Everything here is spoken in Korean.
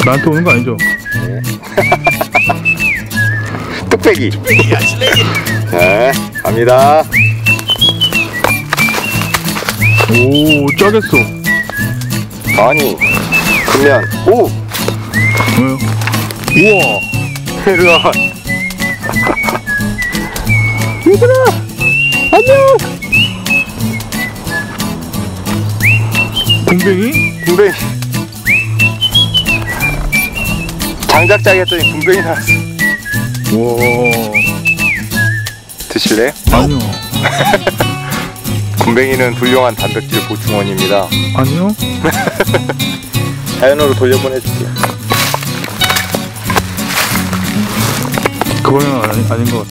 나한테 오는 거 아니죠? 네. 뚝배기. 네, 갑니다. 오, 짜겠어. 아니, 그러면 오! 왜요? 우와. 이리와. 얘들아, 안녕. 군뱅이? 군뱅이. 장작자기 했더니 군뱅이 나왔어. 우와. 드실래요? 아니요. 군뱅이는 훌륭한 단백질 보충원입니다. 아니요. 자연으로 돌려보내줄게요. 그거는 아닌 것 같아.